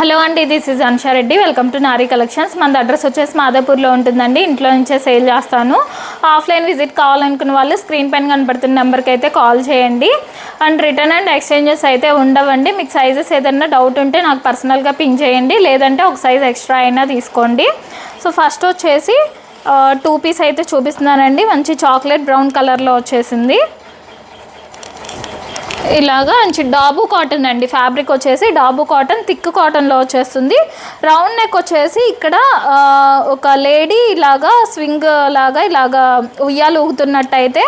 Hello అండి, this is Anusha Reddy. Welcome to Nari collections. మన address వచ్చేసి మాదాపూర్లో ఉంటుందండి. ఇంట్లో నుంచే సేల్ చేస్తాను. ఆఫ్లైన్ విజిట్ కావాలనుకున్న వాళ్ళు స్క్రీన్ పైన కనపడుతున్న నెంబర్కి అయితే కాల్ చేయండి. అండ్ రిటర్న్ అండ్ ఎక్స్చేంజెస్ అయితే ఉండవండి. మీకు సైజెస్ ఏదైనా డౌట్ ఉంటే నాకు పర్సనల్గా పింక్ చేయండి, లేదంటే ఒక సైజ్ ఎక్స్ట్రా అయినా తీసుకోండి. సో ఫస్ట్ వచ్చేసి 2 పీస్ అయితే చూపిస్తున్నానండి. మంచి చాక్లెట్ బ్రౌన్ కలర్లో వచ్చేసింది. ఇలాగా మంచి డాబు కాటన్ అండి. ఫ్యాబ్రిక్ వచ్చేసి డాబు కాటన్, థిక్ కాటన్లో వచ్చేస్తుంది. రౌండ్ నెక్ వచ్చేసి ఇక్కడ ఒక లేడీ ఇలాగా స్వింగ్ లాగా ఇలాగా ఉయ్యాలు ఊగుతున్నట్టయితే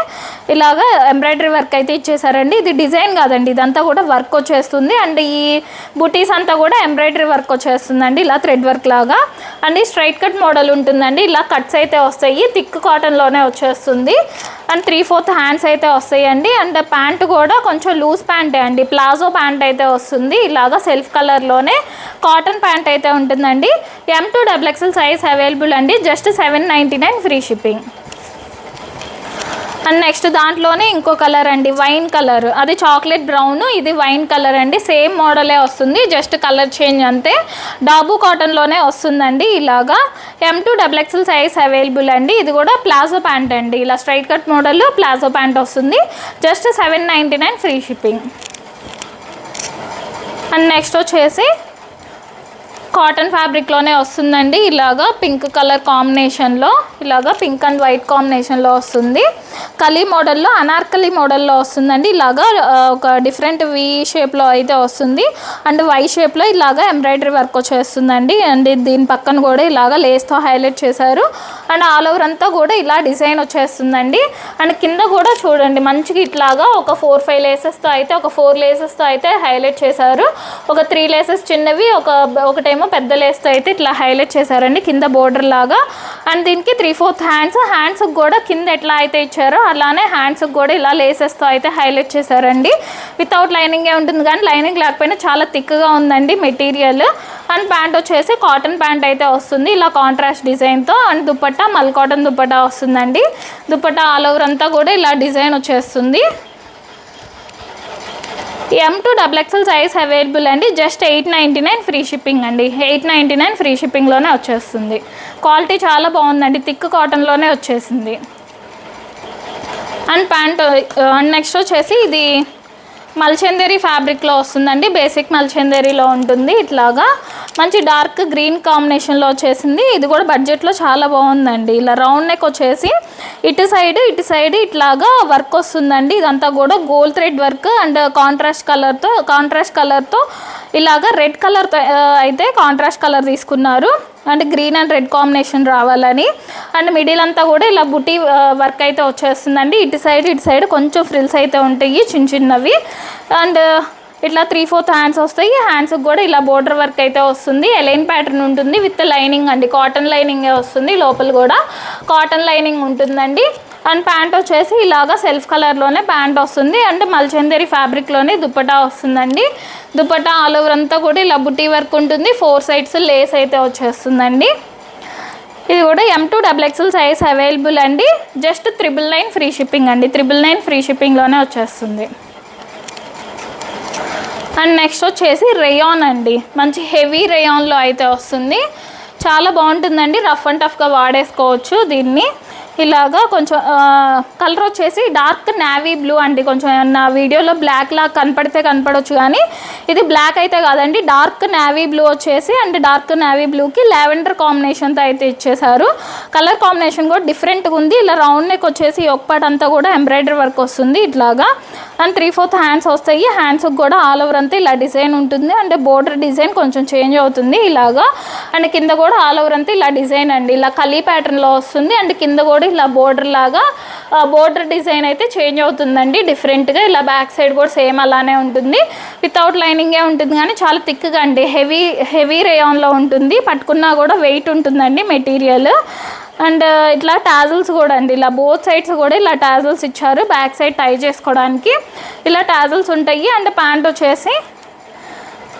ఇలాగా ఎంబ్రాయిడరీ వర్క్ అయితే ఇచ్చేసారండి. ఇది డిజైన్ కాదండి, ఇదంతా కూడా వర్క్ వచ్చేస్తుంది. అండ్ ఈ బుటీస్ అంతా కూడా ఎంబ్రాయిడరీ వర్క్ వచ్చేస్తుందండి, ఇలా థ్రెడ్ వర్క్ లాగా. అండ్ ఈ స్ట్రైట్ కట్ మోడల్ ఉంటుందండి. ఇలా కట్స్ అయితే వస్తాయి, థిక్ కాటన్లోనే వచ్చేస్తుంది. అండ్ 3/4 హ్యాండ్స్ అయితే వస్తాయండి. అండ్ ప్యాంట్ కూడా కొంచెం లూజ్ ప్యాంటే అండి, ప్లాజో ప్యాంట్ అయితే వస్తుంది. ఇలాగా సెల్ఫ్ కలర్లోనే కాటన్ ప్యాంట్ అయితే ఉంటుందండి. M to XXL size available అండి. Just 799 free shipping. And next దాంట్లోనే ఇంకో కలర్ అండి, వైన్ కలర్. అది చాక్లెట్ బ్రౌన్, ఇది వైన్ కలర్ అండి. సేమ్ మోడలే వస్తుంది, జస్ట్ కలర్ చేంజ్ అంతే. డాబు కాటన్లోనే వస్తుందండి. ఇలాగా M to XXL size available అండి. ఇది కూడా ప్లాజో ప్యాంట్ అండి, ఇలా straight cut model palazzo pant వస్తుంది. Just 799 free shipping. And next వచ్చేసి కాటన్ ఫ్యాబ్రిక్లోనే వస్తుందండి. ఇలాగా పింక్ కలర్ కాంబినేషన్లో, ఇలాగా పింక్ అండ్ వైట్ కాంబినేషన్లో వస్తుంది. కలీ మోడల్లో, అనార్కలి మోడల్లో వస్తుందండి. ఇలాగా ఒక డిఫరెంట్ వి షేప్లో అయితే వస్తుంది. అండ్ వై షేప్లో ఇలాగా ఎంబ్రాయిడరీ వర్క్ వచ్చేస్తుందండి. అండ్ దీని పక్కన కూడా ఇలాగా లేస్తో హైలైట్ చేశారు. అండ్ ఆల్ ఓవర్ అంతా కూడా ఇలా డిజైన్ వచ్చేస్తుందండి. అండ్ కింద కూడా చూడండి, మంచిగా ఇట్లాగా ఒక 4-5 లేసెస్తో అయితే, ఒక 4 లేసెస్తో అయితే హైలైట్ చేశారు. ఒక 3 లేసెస్ చిన్నవి, ఒకటేమో పెద్ద లేస్తో అయితే ఇట్లా హైలైట్ చేశారండి కింద బోర్డర్ లాగా. అండ్ దీనికి 3/4 హ్యాండ్స్ కూడా కింద ఎట్లా అయితే ఇచ్చారో అలానే హ్యాండ్స్ కూడా ఇలా లేసెస్తో అయితే హైలైట్ చేశారండి. వితౌట్ లైనింగే ఉంటుంది, కానీ లైనింగ్ లేకపోయినా చాలా థిక్గా ఉందండి మెటీరియల్. అండ్ ప్యాంట్ వచ్చేసి కాటన్ ప్యాంట్ అయితే వస్తుంది, ఇలా కాంట్రాస్ట్ డిజైన్తో. అండ్ దుపట్టా మల్ కాటన్ దుపట్టా వస్తుందండి. దుపట్టా ఆల్ ఓవర్ అంతా కూడా ఇలా డిజైన్ వచ్చేస్తుంది. M to XXL size available అండి. జస్ట్ 899 ఫ్రీ షిప్పింగ్ అండి. 899 ఫ్రీ షిప్పింగ్లోనే వచ్చేస్తుంది. క్వాలిటీ చాలా బాగుందండి, థిక్ కాటన్లోనే వచ్చేసింది. అండ్ ప్యాంట్ అండ్ నెక్స్ట్ వచ్చేసి ఇది మల్చందేరి ఫ్యాబ్రిక్లో వస్తుందండి. బేసిక్ మల్చందేరిలో ఉంటుంది. ఇట్లాగా మంచి డార్క్ గ్రీన్ కాంబినేషన్లో వచ్చేసింది. ఇది కూడా బడ్జెట్లో చాలా బాగుందండి. ఇలా రౌండ్ నెక్ వచ్చేసి ఇటు సైడ్ ఇట్లాగా వర్క్ వస్తుందండి. ఇదంతా కూడా gold thread work and contrast కలర్తో ఇలాగా రెడ్ కలర్తో అయితే కాంట్రాస్ట్ కలర్ తీసుకున్నారు. And green and red combination రావాలని. అండ్ మిడిల్ అంతా కూడా ఇలా బుటీ వర్క్ అయితే వచ్చేస్తుందండి. ఇటు సైడ్ కొంచెం ఫ్రిల్స్ అయితే ఉంటాయి చిన్నవి. అండ్ ఇట్లా 3/4 హ్యాండ్స్ వస్తాయి. హ్యాండ్స్కి కూడా ఇలా బోర్డర్ వర్క్ అయితే వస్తుంది. ఎలైన్ ప్యాటర్న్ ఉంటుంది విత్ లైనింగ్ అండి, కాటన్ లైనింగే వస్తుంది. లోపల కూడా కాటన్ లైనింగ్ ఉంటుందండి. అండ్ ప్యాంట్ వచ్చేసి ఇలాగా సెల్ఫ్ కలర్లోనే ప్యాంట్ వస్తుంది. అండ్ మల్చందేరి ఫ్యాబ్రిక్లోనే దుపట్టా వస్తుందండి. దుపట్టా ఆల్ ఓవర్ అంతా కూడా ఇలా బుటీ వర్క్ ఉంటుంది. 4 సైడ్స్ లేస్ అయితే వచ్చేస్తుందండి. ఇది కూడా M to XXL size available అండి. జస్ట్ 999 ఫ్రీ షిప్పింగ్ అండి. 999 ఫ్రీ షిప్పింగ్లోనే వచ్చేస్తుంది. అండ్ నెక్స్ట్ వచ్చేసి రేయాన్ అండి, మంచి హెవీ రేయాన్లో అయితే వస్తుంది. చాలా బాగుంటుందండి, రఫ్ అండ్ టఫ్గా వాడేసుకోవచ్చు దీన్ని. ఇలాగా కొంచెం కలర్ వచ్చేసి డార్క్ నేవీ బ్లూ అండి. కొంచెం నా వీడియోలో బ్లాక్ లాగా కనపడవచ్చు, కానీ ఇది బ్లాక్ అయితే కాదండి, డార్క్ నేవీ బ్లూ వచ్చేసి. అండ్ డార్క్ నేవీ బ్లూకి లావెండర్ కాంబినేషన్తో అయితే ఇచ్చేసారు. కలర్ కాంబినేషన్ కూడా డిఫరెంట్గా ఉంది. ఇలా రౌండ్ నెక్ వచ్చేసి ఒక పార్ట్ అంతా కూడా ఎంబ్రాయిడరీ వర్క్ వస్తుంది ఇట్లాగా. అండ్ 3/4 హ్యాండ్స్ వస్తాయి. హ్యాండ్స్కి కూడా ఆల్ ఓవర్ అంతా ఇలా డిజైన్ ఉంటుంది. అంటే బోర్డర్ డిజైన్ కొంచెం చేంజ్ అవుతుంది ఇలాగా. అండ్ కింద కూడా ఆల్ ఓవర్ అంతా ఇలా డిజైన్ అండి, ఇలా కలీ ప్యాటర్న్లో వస్తుంది. అండ్ కింద కూడా ఇలా బోర్డర్ లాగా బోర్డర్ డిజైన్ అయితే చేంజ్ అవుతుందండి డిఫరెంట్గా. ఇలా బ్యాక్ సైడ్ కూడా సేమ్ అలానే ఉంటుంది. వితౌట్ లైనింగే ఉంటుంది, కానీ చాలా థిక్గా అండి, హెవీ రేయాన్లో ఉంటుంది. పట్టుకున్నా కూడా వెయిట్ ఉంటుందండి మెటీరియల్. అండ్ ఇట్లా టాజల్స్ కూడా అండి, ఇలా బోత్ సైడ్స్ కూడా ఇలా టాజల్స్ ఇచ్చారు. బ్యాక్ సైడ్ టై చేసుకోవడానికి ఇలా టాజల్స్ ఉంటాయి. అండ్ ప్యాంట్ వచ్చేసి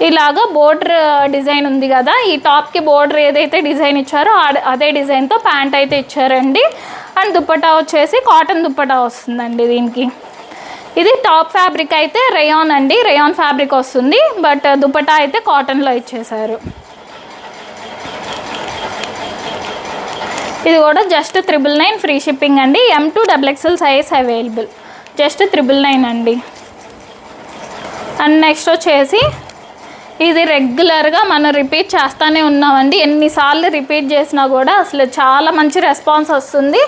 ఇలాగా బోర్డర్ డిజైన్ ఉంది కదా, ఈ టాప్కి బోర్డర్ ఏదైతే డిజైన్ ఇచ్చారో అదే డిజైన్తో ప్యాంట్ అయితే ఇచ్చారండి. అండ్ దుపట్టా వచ్చేసి కాటన్ దుపట్టా వస్తుందండి దీనికి. ఇది టాప్ ఫ్యాబ్రిక్ అయితే రేయాన్ అండి, రేయాన్ ఫ్యాబ్రిక్ వస్తుంది. బట్ దుపట్టా అయితే కాటన్లో ఇచ్చేసారు. ఇది కూడా జస్ట్ 999 ఫ్రీ షిప్పింగ్ అండి. M2 XXL size available, just 999 అండి. అండ్ నెక్స్ట్ వచ్చేసి ఇది రెగ్యులర్గా మనం రిపీట్ చేస్తూనే ఉన్నామండి. ఎన్నిసార్లు రిపీట్ చేసినా కూడా అసలు చాలా మంచి రెస్పాన్స్ వస్తుంది.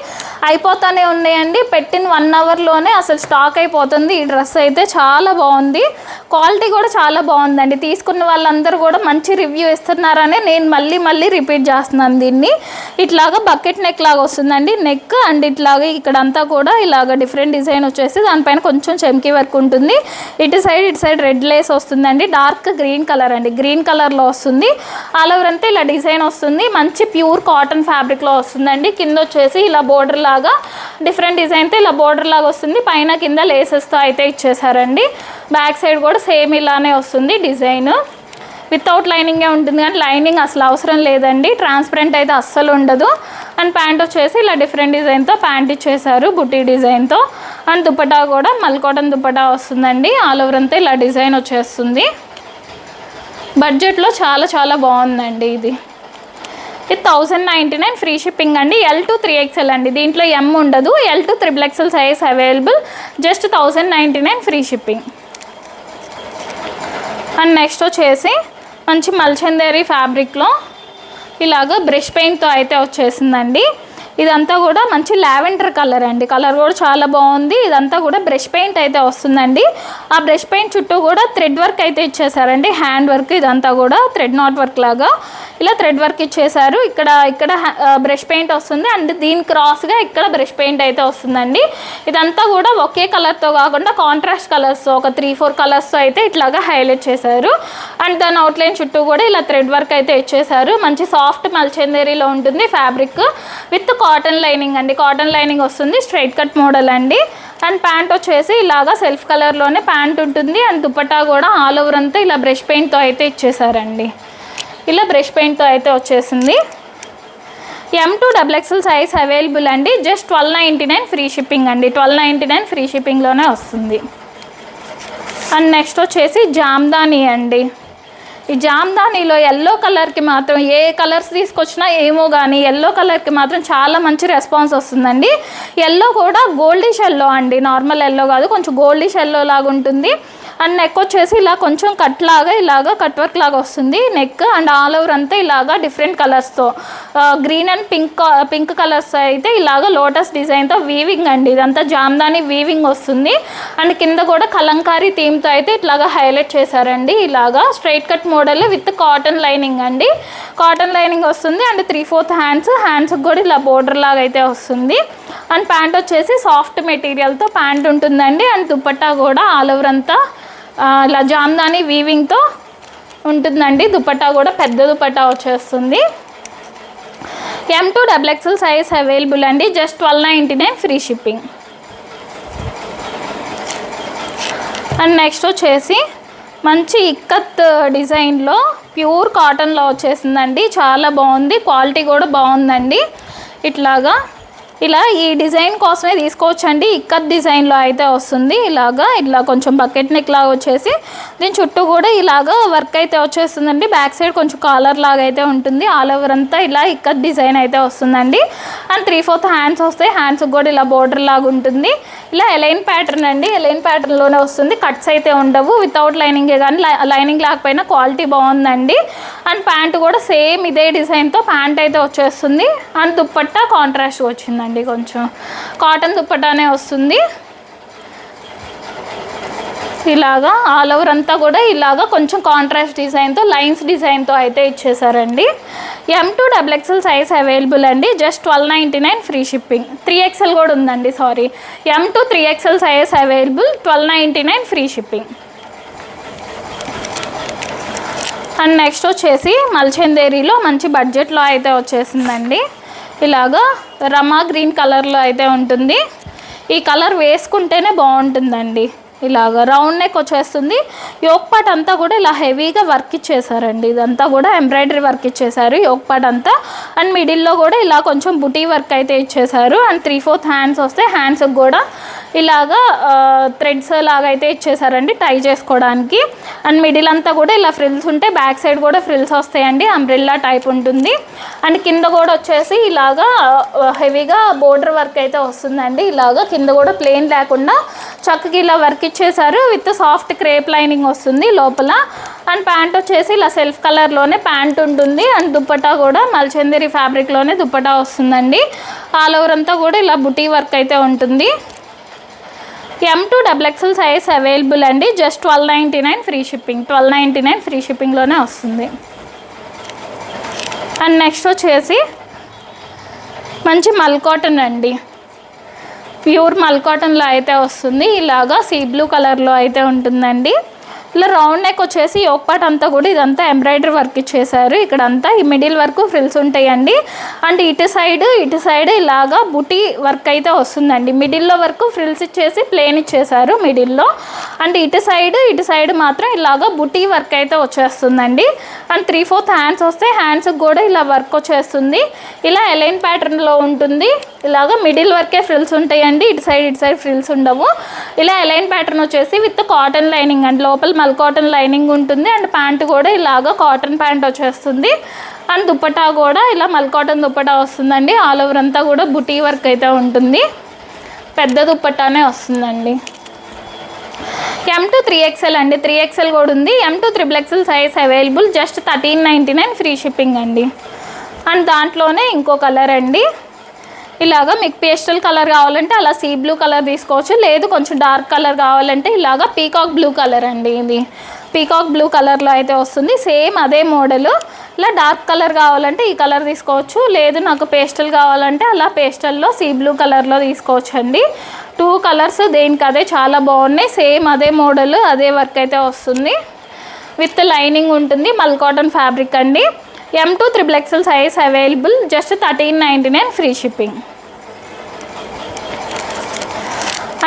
అయిపోతూనే ఉన్నాయండి. పెట్టిన 1 అవర్లోనే అసలు స్టాక్ అయిపోతుంది. ఈ డ్రెస్ అయితే చాలా బాగుంది, క్వాలిటీ కూడా చాలా బాగుందండి. తీసుకున్న వాళ్ళందరూ కూడా మంచి రివ్యూ ఇస్తున్నారని నేను మళ్ళీ రిపీట్ చేస్తున్నాను దీన్ని. ఇట్లాగా బకెట్ నెక్ లాగా వస్తుందండి నెక్. అండ్ ఇట్లాగా ఇక్కడంతా కూడా ఇలాగ డిఫరెంట్ డిజైన్ వచ్చేసి దానిపైన కొంచెం చెమ్కీ వర్క్ ఉంటుంది. ఇటు సైడ్ రెడ్ లేస్ వస్తుందండి. డార్క్ గ్రీన్ కలర్ అండి, గ్రీన్ కలర్లో వస్తుంది. ఆల్ ఓవర్ అంతా ఇలా డిజైన్ వస్తుంది. మంచి ప్యూర్ కాటన్ ఫ్యాబ్రిక్లో వస్తుందండి. కింద వచ్చేసి ఇలా బోర్డర్ లాగా డిఫరెంట్ డిజైన్తో ఇలా బోర్డర్ లాగా వస్తుంది. పైన కింద లేసెస్తో అయితే ఇచ్చేసారండి. బ్యాక్ సైడ్ కూడా సేమ్ ఇలానే వస్తుంది డిజైన్. వితౌట్ లైనింగే ఉంటుంది, కానీ లైనింగ్ అసలు అవసరం లేదండి. ట్రాన్స్పరెంట్ అయితే అస్సలు ఉండదు. అండ్ ప్యాంట్ వచ్చేసి ఇలా డిఫరెంట్ డిజైన్తో ప్యాంట్ ఇచ్చేసారు, బుటీ డిజైన్తో. అండ్ దుపట్టా కూడా మల్కాటన్ దుపట్టా వస్తుందండి. ఆల్ ఓవర్ అంతా ఇలా డిజైన్ వచ్చేస్తుంది. బడ్జెట్లో చాలా బాగుందండి ఇది. 1099 ఫ్రీ షిప్పింగ్ అండి. L to 3XL అండి, దీంట్లో M ఉండదు. L to XXL size available, just 1099 free shipping. And next వచ్చేసి మంచి మల్చందేరి ఫ్యాబ్రిక్లో ఇలాగ బ్రష్ పెయింట్తో అయితే వచ్చేసిందండి. ఇదంతా కూడా మంచి లావెండర్ కలర్ అండి, కలర్ కూడా చాలా బాగుంది. ఇదంతా కూడా బ్రష్ పెయింట్ అయితే వస్తుందండి. ఆ బ్రష్ పెయింట్ చుట్టూ కూడా థ్రెడ్ వర్క్ అయితే ఇచ్చేసారండి, హ్యాండ్ వర్క్. ఇదంతా కూడా థ్రెడ్ నాట్ వర్క్ లాగా ఇలా థ్రెడ్ వర్క్ ఇచ్చేసారు. ఇక్కడ బ్రష్ పెయింట్ వస్తుంది. అండ్ దీని క్రాస్గా ఇక్కడ బ్రష్ పెయింట్ అయితే వస్తుందండి. ఇదంతా కూడా ఒకే కలర్తో కాకుండా కాంట్రాస్ట్ కలర్స్ ఒక 3-4 కలర్స్తో అయితే ఇట్లాగా హైలైట్ చేశారు. అండ్ దాని అవుట్లైన్ చుట్టూ కూడా ఇలా థ్రెడ్ వర్క్ అయితే ఇచ్చేసారు. మంచి సాఫ్ట్ మల్చందేరీలో ఉంటుంది ఫ్యాబ్రిక్ విత్ కాటన్ లైనింగ్ అండి. కాటన్ లైనింగ్ వస్తుంది, స్ట్రైట్ కట్ మోడల్ అండి. అండ్ ప్యాంట్ వచ్చేసి ఇలాగా సెల్ఫ్ కలర్లోనే ప్యాంట్ ఉంటుంది. అండ్ దుపట్టా కూడా ఆల్ ఓవర్ అంతా ఇలా బ్రష్ పెయింట్తో అయితే ఇచ్చేసారండి. ఇలా బ్రష్ పెయింట్తో అయితే వచ్చేసింది. M2 XXL సైజ్ అవైలబుల్ అండి. జస్ట్ 1299 ఫ్రీ షిప్పింగ్ అండి. 1299 ఫ్రీ షిప్పింగ్లోనే వస్తుంది. అండ్ నెక్స్ట్ వచ్చేసి జామ్దాని అండి. ఈ జామ్దానీలో ఎల్లో కలర్కి మాత్రం ఏ కలర్స్ తీసుకొచ్చినా ఏమో కానీ ఎల్లో కలర్కి మాత్రం చాలా మంచి రెస్పాన్స్ వస్తుందండి. ఎల్లో కూడా గోల్డిష్ ఎల్లో అండి, నార్మల్ ఎల్లో కాదు, కొంచెం గోల్డిష్ ఎల్లో లాగా ఉంటుంది. అండ్ నెక్ వచ్చేసి ఇలా కొంచెం కట్ లాగా ఇలాగా కట్ వర్క్ లాగా వస్తుంది నెక్. అండ్ ఆల్ ఓవర్ అంతా ఇలాగా డిఫరెంట్ కలర్స్తో గ్రీన్ అండ్ పింక్ కలర్స్ అయితే ఇలాగా లోటస్ డిజైన్తో వీవింగ్ అండి. ఇదంతా జామ్దాని వీవింగ్ వస్తుంది. అండ్ కింద కూడా కలంకారీ థీమ్తో అయితే ఇట్లాగా హైలైట్ చేశారండి. ఇలాగా straight cut model with cotton lining అండి. కాటన్ లైనింగ్ వస్తుంది. అండ్ 3/4 హ్యాండ్స్కి కూడా ఇలా బోర్డర్ లాగా అయితే వస్తుంది. అండ్ ప్యాంట్ వచ్చేసి సాఫ్ట్ మెటీరియల్తో ప్యాంట్ ఉంటుందండి. అండ్ దుపట్టా కూడా ఆల్ ఓవర్ అంతా ఇలా జామ్దాని వీవింగ్తో ఉంటుందండి. దుపట్టా కూడా పెద్ద దుపట్టా వచ్చేస్తుంది. M2 XXL సైజ్ అవైలబుల్ అండి. Just 1299 free shipping. And next వచ్చేసి మంచి ఇక్కత్ డిజైన్లో ప్యూర్ కాటన్లో వచ్చేసిందండి. చాలా బాగుంది, క్వాలిటీ కూడా బాగుందండి. ఇట్లాగా ఇలా ఈ డిజైన్ కోసమే తీసుకోవచ్చండి. ఇక్కత్ డిజైన్లో అయితే వస్తుంది. ఇలా కొంచెం బకెట్ నెక్ లాగా వచ్చేసి దీని చుట్టూ కూడా ఇలాగా వర్క్ అయితే వచ్చేస్తుందండి. బ్యాక్ సైడ్ కొంచెం కాలర్ లాగా అయితే ఉంటుంది. ఆల్ ఓవర్ అంతా ఇలా ఇక్కత్ డిజైన్ అయితే వస్తుందండి. అండ్ 3/4 హ్యాండ్స్ వస్తాయి. హ్యాండ్స్కి కూడా ఇలా బోర్డర్ లాగా ఉంటుంది. ఇలా ఎలైన్ ప్యాటర్న్ అండి, ఎలైన్ ప్యాటర్న్లోనే వస్తుంది. కట్స్ అయితే ఉండవు. వితౌట్ లైనింగే కానీ లైనింగ్ లేకపోయినా క్వాలిటీ బాగుందండి. అండ్ ప్యాంట్ కూడా సేమ్ ఇదే డిజైన్తో ప్యాంట్ అయితే వచ్చేస్తుంది. అండ్ దుపట్టా కాంట్రాస్ట్ వచ్చిందండి, కొంచెం కాటన్ దుపట్టానే వస్తుంది. ఇలాగా ఆల్ ఓవర్ అంతా కూడా ఇలాగా కొంచెం కాంట్రాస్ట్ డిజైన్తో లైన్స్ డిజైన్తో అయితే ఇచ్చేసారండి. M2 XXL సైజ్ అవైలబుల్ అండి. Just 1299 free shipping. 3XL కూడా ఉందండి, sorry. M2 3XL size available, 1299 free shipping. And next వచ్చేసి మల్చందేరీలో మంచి బడ్జెట్లో అయితే వచ్చేసిందండి. ఇలాగా రమా గ్రీన్ కలర్లో అయితే ఉంటుంది. ఈ కలర్ వేసుకుంటేనే బాగుంటుందండి. ఇలాగ రౌండ్ నెక్ వచ్చేస్తుంది. యోక్ పార్ట్ అంతా కూడా ఇలా హెవీగా వర్క్ ఇచ్చేసారండి. ఇదంతా కూడా ఎంబ్రాయిడరీ వర్క్ ఇచ్చేసారు యోక్ పార్ట్ అంతా. అండ్ మిడిల్లో కూడా ఇలా కొంచెం బుటీ వర్క్ అయితే ఇచ్చేసారు. అండ్ 3/4 హ్యాండ్స్ వస్తే హ్యాండ్స్కి కూడా ఇలాగా థ్రెడ్స్ లాగా అయితే ఇచ్చేసారండి టై చేసుకోవడానికి. అండ్ మిడిల్ అంతా కూడా ఇలా ఫ్రిల్స్ ఉంటే బ్యాక్ సైడ్ కూడా ఫ్రిల్స్ వస్తాయండి, అంబ్రెల్లా టైప్ ఉంటుంది. అండ్ కింద కూడా వచ్చేసి ఇలాగా హెవీగా బోర్డర్ వర్క్ అయితే వస్తుందండి. ఇలాగా కింద కూడా ప్లెయిన్ లేకుండా చక్కగా ఇలా వర్క్ ఇచ్చేసారు. విత్ సాఫ్ట్ క్రేప్ లైనింగ్ వస్తుంది లోపల. అండ్ ప్యాంట్ వచ్చేసి ఇలా సెల్ఫ్ కలర్లోనే ప్యాంట్ ఉంటుంది. అండ్ దుప్పటా కూడా మల్చందేరి ఫ్యాబ్రిక్లోనే దుప్పటా వస్తుందండి. ఆల్ ఓవర్ అంతా కూడా ఇలా బుటీ వర్క్ అయితే ఉంటుంది. M2XXL సైజ్ అవైలబుల్ అండి. Just 1299 free shipping. 1299 ఫ్రీ షిప్పింగ్లోనే వస్తుంది. అండ్ నెక్స్ట్ వచ్చేసి మంచి మల్ కాటన్ అండి, ప్యూర్ మల్ కాటన్లో అయితే వస్తుంది. ఇలాగా సీ బ్లూ కలర్లో అయితే ఉంటుందండి. ఇలా రౌండ్ నెక్ వచ్చేసి యోక్ పార్ట్ అంతా కూడా ఇదంతా ఎంబ్రాయిడరీ వర్క్ ఇచ్చేసారు. ఇక్కడ అంతా ఈ మిడిల్ వరకు ఫ్రిల్స్ ఉంటాయండి. అండ్ ఇటు సైడ్ ఇలాగా బుటీ వర్క్ అయితే వస్తుందండి. మిడిల్లో వరకు ఫ్రిల్స్ ఇచ్చేసి ప్లేన్ ఇచ్చేసారు మిడిల్లో. అండ్ ఇటు సైడ్ మాత్రం ఇలాగా బుటీ వర్క్ అయితే వచ్చేస్తుందండి. అండ్ 3/4 హ్యాండ్స్ వస్తే హ్యాండ్స్కి కూడా ఇలా వర్క్ వచ్చేస్తుంది. ఇలా ఎలైన్ ప్యాటర్న్లో ఉంటుంది. ఇలాగా మిడిల్ వరకే ఫ్రిల్స్ ఉంటాయండి, ఇటు సైడ్ ఫ్రిల్స్ ఉండవు. ఇలా ఎలైన్ ప్యాటర్న్ వచ్చేసి విత్ కాటన్ లైనింగ్ అండ్ లోపల మల్ కాటన్ లైనింగ్ ఉంటుంది. అండ్ ప్యాంట్ కూడా ఇలాగా కాటన్ ప్యాంట్ వచ్చేస్తుంది. అండ్ దుప్పటా కూడా ఇలా మల్ కాటన్ దుప్పటా వస్తుందండి. ఆల్ ఓవర్ అంతా కూడా బుటీ వర్క్ అయితే ఉంటుంది. పెద్ద దుప్పటానే వస్తుందండి. M2 3XL అండి, 3XL కూడా ఉంది. M2 XXL size available. Just 1399 free shipping అండి. అండ్ దాంట్లోనే ఇంకో కలర్ అండి. ఇలాగా మీకు పేస్టల్ కలర్ కావాలంటే అలా సీ బ్లూ కలర్ తీసుకోవచ్చు, లేదు కొంచెం డార్క్ కలర్ కావాలంటే ఇలాగా పీకాక్ బ్లూ కలర్ అండి. ఇది పీకాక్ బ్లూ కలర్లో అయితే వస్తుంది. సేమ్ అదే మోడల్. ఇలా డార్క్ కలర్ కావాలంటే ఈ కలర్ తీసుకోవచ్చు, లేదు నాకు పేస్టల్ కావాలంటే అలా పేస్టల్లో సీ బ్లూ కలర్లో తీసుకోవచ్చు అండి. 2 కలర్స్ దేనికి అదే చాలా బాగున్నాయి. సేమ్ అదే మోడల్ అదే వర్క్ అయితే వస్తుంది. విత్ లైనింగ్ ఉంటుంది. మల్ కాటన్ ఫ్యాబ్రిక్ అండి. M2 XXL size available. Just 1399 free shipping.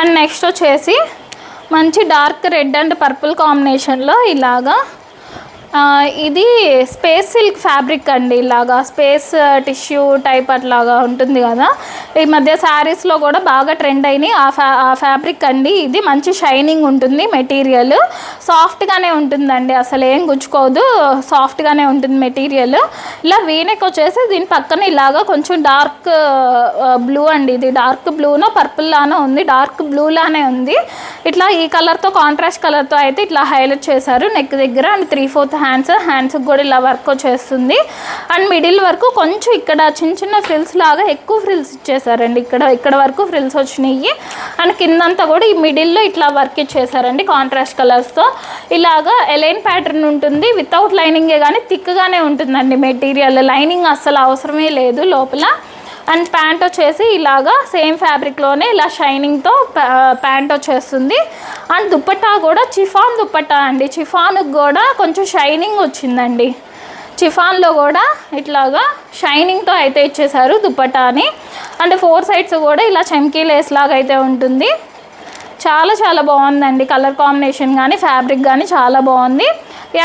And next వచ్చేసి మంచి డార్క్ రెడ్ అండ్ పర్పుల్ కాంబినేషన్లో ఇలాగా ఇది స్పేస్ సిల్క్ ఫ్యాబ్రిక్ అండి. ఇలాగా స్పేస్ టిష్యూ టైప్ అట్లాగా ఉంటుంది కదా, ఈ మధ్య శారీస్లో కూడా బాగా ట్రెండ్ అయినాయి ఆ ఫ్యాబ్రిక్ అండి. ఇది మంచి షైనింగ్ ఉంటుంది, మెటీరియల్ సాఫ్ట్గానే ఉంటుందండి, అసలు ఏం గుచ్చుకోదు, సాఫ్ట్గానే ఉంటుంది మెటీరియల్. ఇలా వీనెక్ వచ్చేసి దీని పక్కన ఇలాగా కొంచెం డార్క్ బ్లూ అండి, ఇది డార్క్ బ్లూనో పర్పుల్ లానో ఉంది, డార్క్ బ్లూ లానే ఉంది. ఇట్లా ఈ కలర్తో కాంట్రాస్ట్ కలర్తో అయితే ఇట్లా హైలైట్ చేశారు నెక్ దగ్గర. అండ్ 3/4 హ్యాండ్స్కి కూడా ఇలా వర్క్ వచ్చేస్తుంది. అండ్ మిడిల్ వరకు కొంచెం ఇక్కడ చిన్న ఫ్రిల్స్ లాగా ఎక్కువ ఫ్రిల్స్ ఇచ్చేసారండి. ఇక్కడ వరకు ఫ్రిల్స్ వచ్చినాయి. అండ్ కిందంతా కూడా ఈ మిడిల్లో ఇట్లా వర్క్ ఇచ్చేసారండి కాంట్రాస్ట్ కలర్స్తో. ఇలాగా ఎలైన్ ప్యాటర్న్ ఉంటుంది. వితౌట్ లైనింగే కానీ థిక్గానే ఉంటుందండి మెటీరియల్, లైనింగ్ అస్సలు అవసరమే లేదు లోపల. అండ్ ప్యాంట్ వచ్చేసి ఇలాగా సేమ్ ఫ్యాబ్రిక్లోనే ఇలా షైనింగ్తో ప్యాంట్ వచ్చేస్తుంది. అండ్ దుప్పట్టా కూడా చిఫాన్ దుప్పట్టా అండి, చిఫాన్కి కూడా కొంచెం షైనింగ్ వచ్చిందండి. చిఫాన్లో కూడా ఇట్లాగా షైనింగ్తో అయితే ఇచ్చేసారు దుప్పటాని. అండ్ 4 సైడ్స్ కూడా ఇలా చమ్కీ లేస్ లాగా అయితే ఉంటుంది. చాలా బాగుందండి, కలర్ కాంబినేషన్ కానీ ఫ్యాబ్రిక్ కానీ చాలా బాగుంది.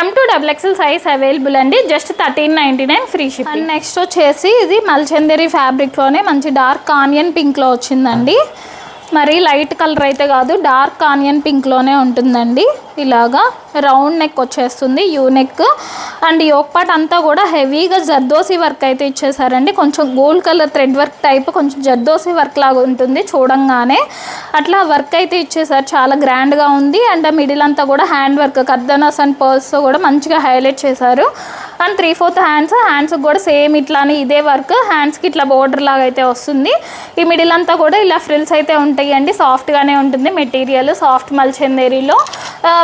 M2 XXL సైజ్ అవైలబుల్ అండి. Just 1399 free shipping. And next వచ్చేసి ఇది మల్చందేరి ఫ్యాబ్రిక్లోనే మంచి డార్క్ ఆనియన్ పింక్లో వచ్చిందండి. మరి లైట్ కలర్ అయితే కాదు, డార్క్ ఆనియన్ పింక్లోనే ఉంటుందండి. ఇలాగా రౌండ్ నెక్ వచ్చేస్తుంది, U neck. And yoke part అంతా కూడా హెవీగా జర్దోసి వర్క్ అయితే ఇచ్చేసారండి. కొంచెం gold colour thread work type, కొంచెం జర్దోసి వర్క్ లాగా ఉంటుంది చూడంగానే, అట్లా వర్క్ అయితే ఇచ్చేసారు. చాలా గ్రాండ్గా ఉంది. అండ్ మిడిల్ అంతా కూడా హ్యాండ్ వర్క్ కర్దనాస్ అండ్ పర్ల్స్తో కూడా మంచిగా హైలైట్ చేశారు. అండ్ 3/4 హ్యాండ్స్కి కూడా సేమ్ ఇట్లానే ఇదే వర్క్, హ్యాండ్స్కి ఇట్లా బోర్డర్ లాగా అయితే వస్తుంది. ఈ మిడిల్ అంతా కూడా ఇలా ఫ్రిల్స్ అయితే ఉంటాయండి. సాఫ్ట్గానే ఉంటుంది మెటీరియల్, సాఫ్ట్ మల్చందేరిలో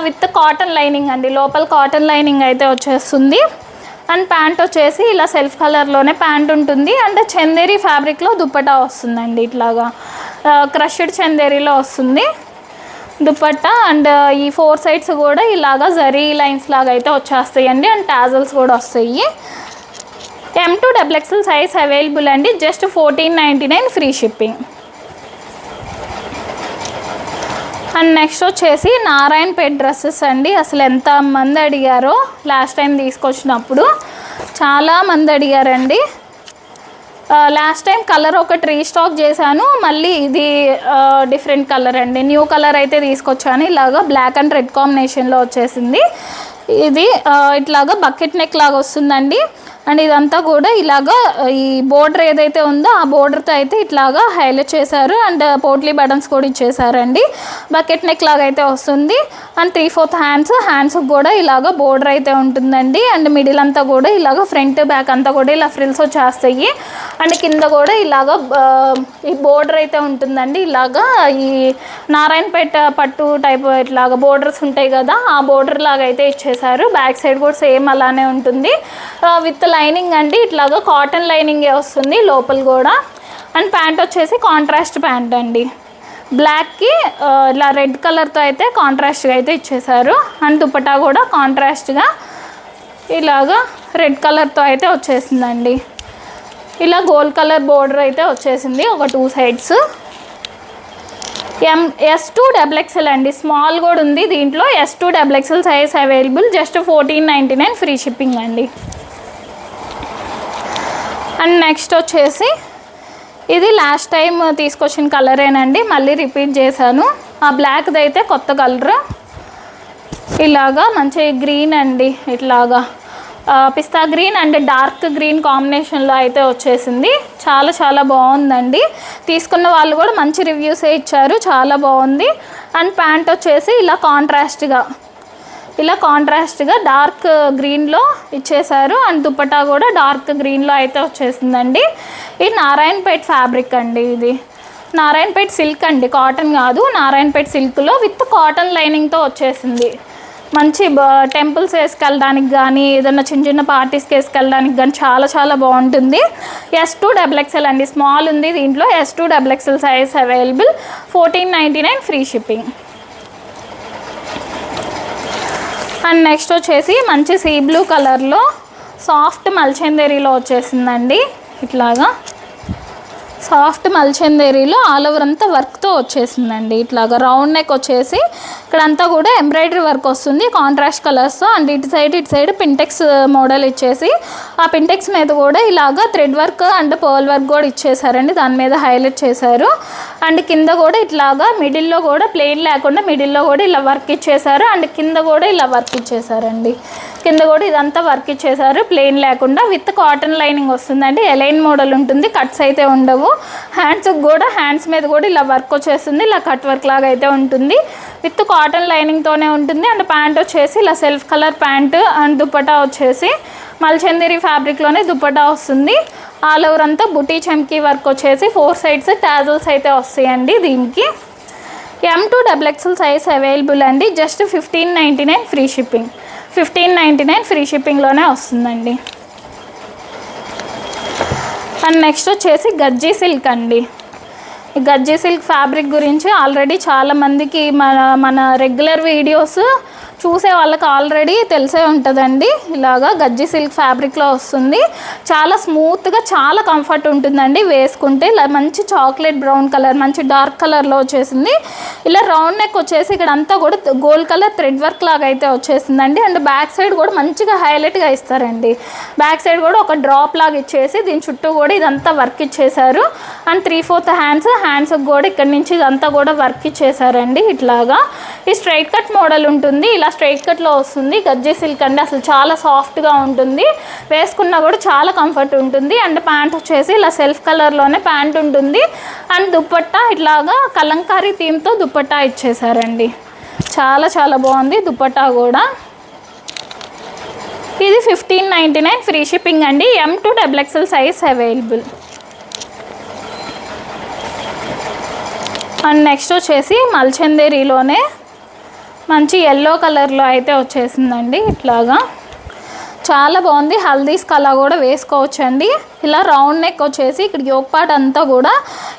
విత్ కాటన్ లైనింగ్ అండి. లోపల కాటన్ లైనింగ్ అయితే వచ్చేస్తుంది. అండ్ ప్యాంట్ వచ్చేసి ఇలా సెల్ఫ్ కలర్లోనే ప్యాంట్ ఉంటుంది. అండ్ చందేరి ఫ్యాబ్రిక్లో దుప్పటా వస్తుందండి. ఇట్లాగా క్రష్డ్ చందేరిలో వస్తుంది దుప్పట్టా. అండ్ ఈ 4 సైడ్స్ కూడా ఇలాగా జరీ లైన్స్ లాగా అయితే వచ్చేస్తాయండి. అండ్ టాజల్స్ కూడా వస్తాయి. M2 XXL సైజ్ అవైలబుల్ అండి. Just 1499 free shipping. And next వచ్చేసి నారాయణపేట్ డ్రెస్సెస్ అండి. అసలు ఎంతమంది అడిగారో లాస్ట్ టైం తీసుకొచ్చినప్పుడు, చాలామంది అడిగారండి. లాస్ట్ టైం కలర్ ఒకటి రీస్టాక్ చేశాను, మళ్ళీ ఇది డిఫరెంట్ కలర్ అండి, న్యూ కలర్ అయితే తీసుకొచ్చాను. ఇలాగా బ్లాక్ అండ్ రెడ్ కాంబినేషన్లో వచ్చేసింది. ఇది ఇట్లాగా బకెట్ నెక్ లాగా వస్తుందండి. అండ్ ఇదంతా కూడా ఇలాగా ఈ బోర్డర్ ఏదైతే ఉందో ఆ బోర్డర్తో అయితే ఇట్లాగా హైలైట్ చేశారు. అండ్ పోట్లీ బటన్స్ కూడా ఇచ్చేసారండి. బకెట్ నెక్ లాగా అయితే వస్తుంది. అండ్ 3/4 హ్యాండ్స్ కూడా ఇలాగ బోర్డర్ అయితే ఉంటుందండి. అండ్ మిడిల్ అంతా కూడా ఇలాగ ఫ్రంట్ బ్యాక్ అంతా కూడా ఇలా ఫ్రిల్స్ వచ్చేస్తాయి. అండ్ కింద కూడా ఇలాగ ఈ బోర్డర్ అయితే ఉంటుందండి. ఇలాగా ఈ నారాయణపేట పట్టు టైప్ ఇట్లాగా బోర్డర్స్ ఉంటాయి కదా, ఆ బోర్డర్ లాగా అయితే ఇచ్చేసారు. బ్యాక్ సైడ్ కూడా సేమ్ అలానే ఉంటుంది. విత్ లైనింగ్ అండి, ఇట్లాగా కాటన్ లైనింగే వస్తుంది లోపల కూడా. అండ్ ప్యాంట్ వచ్చేసి కాంట్రాస్ట్ ప్యాంట్ అండి, బ్లాక్కి ఇలా రెడ్ కలర్తో అయితే కాంట్రాస్ట్గా అయితే ఇచ్చేసారు. అండ్ దుపట్టా కూడా కాంట్రాస్ట్గా ఇలాగా రెడ్ కలర్తో అయితే వచ్చేసిందండి. ఇలా గోల్డ్ కలర్ బోర్డర్ అయితే వచ్చేసింది ఒక 2 సైడ్స్. S2XXL అండి, స్మాల్ కూడా ఉంది దీంట్లో. S2XXL size available, just 1499 free shipping అండి. అండ్ నెక్స్ట్ వచ్చేసి ఇది లాస్ట్ టైం తీసుకొచ్చిన కలరేనండి, మళ్ళీ రిపీట్ చేశాను. ఆ బ్లాక్ది అయితే కొత్త కలర్, ఇలాగా మంచి గ్రీన్ అండి, ఇట్లాగా పిస్తా గ్రీన్ అండ్ డార్క్ గ్రీన్ కాంబినేషన్లో అయితే వచ్చేసింది. చాలా చాలా బాగుందండి. తీసుకున్న వాళ్ళు కూడా మంచి రివ్యూసే ఇచ్చారు, చాలా బాగుంది. అండ్ ప్యాంట్ వచ్చేసి ఇలా కాంట్రాస్ట్గా డార్క్ గ్రీన్లో ఇచ్చేసారు. అండ్ దుపట్టా కూడా డార్క్ గ్రీన్లో అయితే వచ్చేసిందండి. ఇది నారాయణపేట్ ఫ్యాబ్రిక్ అండి, ఇది నారాయణపేట్ సిల్క్ అండి, కాటన్ కాదు, నారాయణపేట్ సిల్క్లో విత్ కాటన్ లైనింగ్తో వచ్చేసింది. మంచి టెంపుల్స్ వేసుకెళ్ళడానికి కానీ ఏదైనా చిన్న చిన్న పార్టీస్కి వేసుకెళ్ళడానికి కానీ చాలా చాలా బాగుంటుంది. S2XXL అండి, స్మాల్ ఉంది దీంట్లో. S2XXL size available, 1499 free shipping. And next వచ్చేసి మంచి సీ బ్లూ కలర్లో సాఫ్ట్ మల్చందేరీలో వచ్చేసిందండి. ఇట్లాగా సాఫ్ట్ మల్చందేరీలో ఆల్ ఓవర్ అంతా వర్క్తో వచ్చేసిందండి. ఇట్లాగా రౌండ్ నెక్ వచ్చేసి ఇక్కడంతా కూడా ఎంబ్రాయిడరీ వర్క్ వస్తుంది కాంట్రాస్ట్ కలర్స్తో. అండ్ ఇటు సైడ్ పింటెక్స్ మోడల్ ఇచ్చేసి ఆ పింటెక్స్ మీద కూడా ఇలాగా thread work and pearl work కూడా ఇచ్చేసారండి, దాని మీద హైలైట్ చేశారు. అండ్ కింద కూడా ఇట్లాగా మిడిల్లో కూడా ప్లెయిన్ లేకుండా మిడిల్లో కూడా ఇలా వర్క్ ఇచ్చేసారు. అండ్ కింద కూడా ఇలా వర్క్ ఇచ్చేసారండి, కింద కూడా ఇదంతా వర్క్ ఇచ్చేసారు ప్లెయిన్ లేకుండా. విత్ కాటన్ లైనింగ్ వస్తుందండి, ఎలైన్ మోడల్ ఉంటుంది, కట్స్ అయితే ఉండవు. హ్యాండ్స్ మీద కూడా ఇలా వర్క్ వచ్చేస్తుంది, ఇలా కట్ వర్క్ లాగా అయితే ఉంటుంది. విత్ కాటన్ లైనింగ్తోనే ఉంటుంది. అండ్ ప్యాంట్ వచ్చేసి ఇలా self colour pant. And dupatta వచ్చేసి మల్చందేరి ఫ్యాబ్రిక్లోనే దుపట్టా వస్తుంది. ఆల్ ఓవర్ అంతా బుటీ చమ్కీ వర్క్ వచ్చేసి 4 సైడ్స్ టాజల్స్ అయితే వస్తాయండి దీనికి. M2XXL సైజ్ అవైలబుల్ అండి, జస్ట్ 1599 ఫ్రీ షిప్పింగ్. 1599 ఫ్రీ షిప్పింగ్లోనే వస్తుందండి. అండ్ నెక్స్ట్ వచ్చేసి గజ్జీ సిల్క్ అండి. ఈ గజ్జీ సిల్క్ ఫ్యాబ్రిక్ గురించి ఆల్రెడీ చాలామందికి మన రెగ్యులర్ వీడియోస్ చూసే వాళ్ళకి ఆల్రెడీ తెలిసే ఉంటుందండి. ఇలాగా గజ్జీ సిల్క్ ఫ్యాబ్రిక్లో వస్తుంది, చాలా స్మూత్గా చాలా కంఫర్ట్ ఉంటుందండి వేసుకుంటే. ఇలా మంచి చాక్లెట్ బ్రౌన్ కలర్, మంచి డార్క్ కలర్లో వచ్చేసింది. ఇలా రౌండ్ నెక్ వచ్చేసి ఇక్కడ అంతా కూడా గోల్డ్ కలర్ థ్రెడ్ వర్క్ లాగా అయితే వచ్చేసిందండి. అండ్ బ్యాక్ సైడ్ కూడా మంచిగా హైలైట్గా ఇస్తారండి. బ్యాక్ సైడ్ కూడా ఒక డ్రాప్ లాగా ఇచ్చేసి దీని చుట్టూ కూడా ఇదంతా వర్క్ ఇచ్చేసారు. అండ్ 3/4 హ్యాండ్స్కి కూడా ఇక్కడ నుంచి ఇదంతా కూడా వర్క్ ఇచ్చేసారండి. ఇట్లాగా ఈ స్ట్రైట్ కట్ మోడల్ ఉంటుంది, ఇలా స్ట్రైట్ కట్లో వస్తుంది. గజ్జీ సిల్క్ అండి, అసలు చాలా సాఫ్ట్గా ఉంటుంది, వేసుకున్నా కూడా చాలా కంఫర్ట్ ఉంటుంది. అండ్ ప్యాంట్ వచ్చేసి ఇలా సెల్ఫ్ కలర్లోనే ప్యాంట్ ఉంటుంది. అండ్ దుపట్టా ఇట్లాగా కలంకారీ థీమ్తో దుపట్టా ఇచ్చేసారండి, చాలా చాలా బాగుంది దుపట్టా కూడా. ఇది 1599 ఫ్రీ షిప్పింగ్ అండి. M2XXL size available. And next వచ్చేసి మల్చందేరీలోనే మంచి ఎల్లో కలర్లో అయితే వచ్చేసిందండి. ఇట్లాగా చాలా బాగుంది, హల్దీస్ కలా కూడా వేసుకోవచ్చండి. ఇలా రౌండ్ నెక్ వచ్చేసి ఇక్కడ యోక్ పార్ట్ అంతా కూడా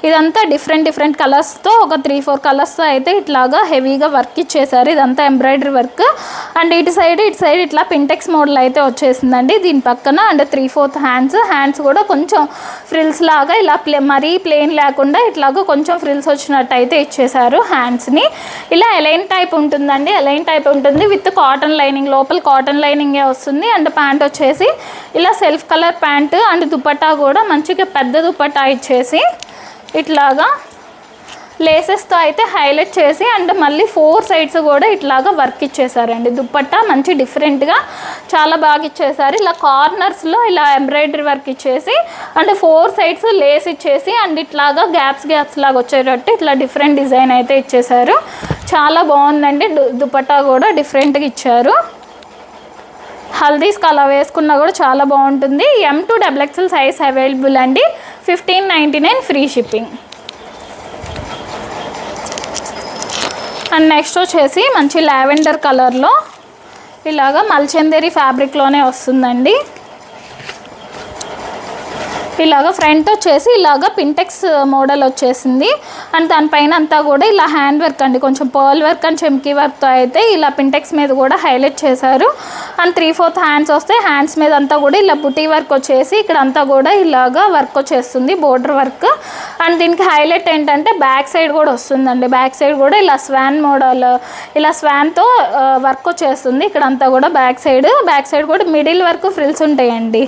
ఇదంతా డిఫరెంట్ కలర్స్తో ఒక 3-4 కలర్స్తో అయితే ఇట్లాగా హెవీగా వర్క్ ఇచ్చేసారు. ఇదంతా ఎంబ్రాయిడరీ వర్క్. అండ్ ఇటు సైడ్ ఇట్లా పింటెక్స్ మోడల్ అయితే వచ్చేసిందండి దీని పక్కన. అండ్ 3/4 హ్యాండ్స్ కూడా కొంచెం ఫ్రిల్స్ లాగా ఇలా మరీ ప్లెయిన్ లేకుండా ఇట్లాగా కొంచెం ఫ్రిల్స్ వచ్చినట్టు అయితే ఇచ్చేసారు హ్యాండ్స్ని. ఇలా ఎలైన్ టైప్ ఉంటుందండి, ఎలైన్ టైప్ ఉంటుంది విత్ కాటన్ లైనింగ్, లోపల కాటన్ లైనింగే వస్తుంది. అండ్ ప్యాంట్ వచ్చేసి ఇలా self colour pant and dupatta కూడా మంచిగా పెద్ద దుపట్టా ఇచ్చేసి ఇట్లాగా లేసెస్తో అయితే హైలైట్ చేసి అండ్ మళ్ళీ 4 సైడ్స్ కూడా ఇట్లాగా వర్క్ ఇచ్చేసారండి. దుపట్టా మంచి డిఫరెంట్గా చాలా బాగా ఇచ్చేసారు. ఇలా కార్నర్స్లో ఇలా ఎంబ్రాయిడరీ వర్క్ ఇచ్చేసి అండ్ 4 సైడ్స్ లేస్ ఇచ్చేసి అండ్ ఇట్లాగా గ్యాప్స్ లాగా వచ్చేటట్టు ఇట్లా డిఫరెంట్ డిజైన్ అయితే ఇచ్చేసారు. చాలా బాగుందండి. దుపట్టా కూడా డిఫరెంట్గా ఇచ్చారు. హల్దీస్కి అలా వేసుకున్నా కూడా చాలా బాగుంటుంది. M to XXL size available అండి. 1599 ఫ్రీ షిప్పింగ్. అండ్ నెక్స్ట్ వచ్చేసి మంచి లావెండర్ కలర్లో ఇలాగా మల్చందేరి ఫ్యాబ్రిక్లోనే వస్తుందండి. ఇలాగ ఫ్రంట్ వచ్చేసి ఇలాగ పింటెక్స్ మోడల్ వచ్చేసింది అండ్ దానిపైన అంతా కూడా ఇలా హ్యాండ్ వర్క్ అండి, కొంచెం పర్ల్ వర్క్ అండ్ చెమ్కీ వర్క్తో అయితే ఇలా పింటెక్స్ మీద కూడా హైలైట్ చేశారు. అండ్ 3/4 హ్యాండ్స్ వస్తే హ్యాండ్స్ మీద అంతా కూడా ఇలా బుటీ వర్క్ వచ్చేసి ఇక్కడ అంతా కూడా ఇలాగ వర్క్ వచ్చేస్తుంది, బోర్డర్ వర్క్. అండ్ దీనికి హైలైట్ ఏంటంటే బ్యాక్ సైడ్ కూడా వస్తుందండి. బ్యాక్ సైడ్ కూడా ఇలా స్వాన్ మోడల్, ఇలా స్వాన్తో వర్క్ వచ్చేస్తుంది ఇక్కడ అంతా కూడా. బ్యాక్ సైడ్ కూడా మిడిల్ వర్క్ ఫ్రిల్స్ ఉంటాయండి,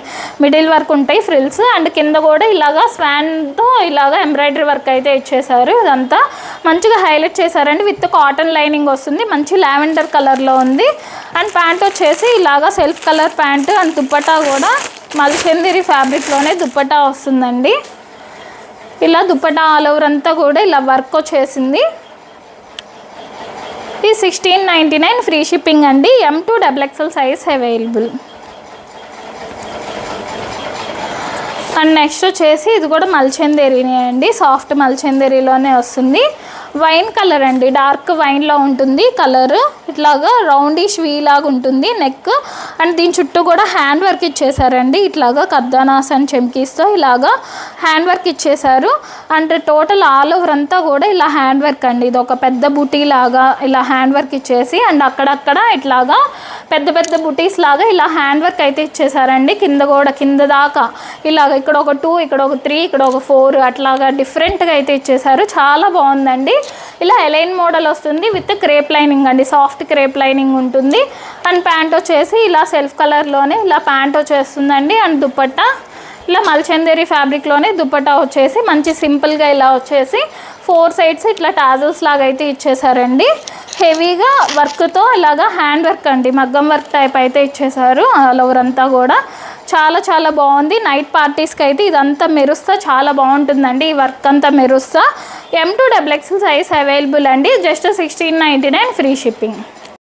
మిడిల్ వర్క్ ఉంటాయి ఫ్రిల్స్. అండ్ కింద కూడా ఇలాగా స్వాన్తో ఇలాగా ఎంబ్రాయిడరీ వర్క్ అయితే ఇచ్చేసారు. ఇదంతా మంచిగా హైలైట్ చేశారండి. విత్ కాటన్ లైనింగ్ వస్తుంది, మంచి లావెండర్ కలర్లో ఉంది. అండ్ ప్యాంట్ వచ్చేసి ఇలాగా self colour pant and dupatta కూడా మల్చందేరి ఫ్యాబ్రిక్లోనే దుప్పట్టా వస్తుందండి. ఇలా దుప్పట్టా ఆల్ ఓవర్ అంతా కూడా ఇలా వర్క్ వచ్చేసింది. ఈ 1699 ఫ్రీ షిప్పింగ్ అండి. M to XXL size available. And next వచ్చేసి ఇది కూడా మల్చందేరినే అండి, సాఫ్ట్ మల్చందేరిలోనే వస్తుంది. వైన్ కలర్ అండి, డార్క్ వైన్లో ఉంటుంది కలర్. ఇట్లాగా రౌండిష్ వీ లాగా ఉంటుంది నెక్. అండ్ దీని చుట్టూ కూడా హ్యాండ్ వర్క్ ఇచ్చేసారండి, ఇట్లాగా కర్దానాస్ అండ్ చెమ్కీస్తో ఇలాగా హ్యాండ్ వర్క్ ఇచ్చేసారు. అండ్ టోటల్ ఆల్ ఓవర్ అంతా కూడా ఇలా హ్యాండ్ వర్క్ అండి. ఇది ఒక పెద్ద బుటీ లాగా ఇలా హ్యాండ్ వర్క్ ఇచ్చేసి అండ్ అక్కడక్కడ ఇట్లాగా పెద్ద పెద్ద బుటీస్ లాగా ఇలా హ్యాండ్ వర్క్ అయితే ఇచ్చేసారండి. కింద దాకా ఇలాగ ఇక్కడ ఒక 2, ఇక్కడ ఒక 3, ఇక్కడ ఒక 4 అట్లాగా డిఫరెంట్గా అయితే ఇచ్చేసారు. చాలా బాగుందండి. ఇలా ఎలైన్ మోడల్ వస్తుంది విత్ క్రేప్ లైనింగ్ అండి, సాఫ్ట్ క్రేప్ లైనింగ్ ఉంటుంది. అండ్ ప్యాంట్ వచ్చేసి ఇలా సెల్ఫ్ కలర్లోనే ఇలా ప్యాంట్ వచ్చేస్తుందండి. అండ్ దుపట్టా ఇలా మల్చందేరి ఫ్యాబ్రిక్లోనే దుపట్టా వచ్చేసి మంచి సింపుల్గా ఇలా వచ్చేసి 4 సైడ్స్ ఇట్లా టాజల్స్ లాగా అయితే ఇచ్చేసారండి. హెవీగా వర్క్తో ఇలాగా హ్యాండ్ వర్క్ అండి, మగ్గం వర్క్ టైప్ అయితే ఇచ్చేసారు ఆల్ ఓవర్ అంతా కూడా. చాలా బాగుంది. నైట్ పార్టీస్కి అయితే ఇదంతా మెరుస్తా చాలా బాగుంటుందండి. ఈ వర్క్ అంతా మెరుస్తా. M to XXL size available అండి. Just 1699 free shipping.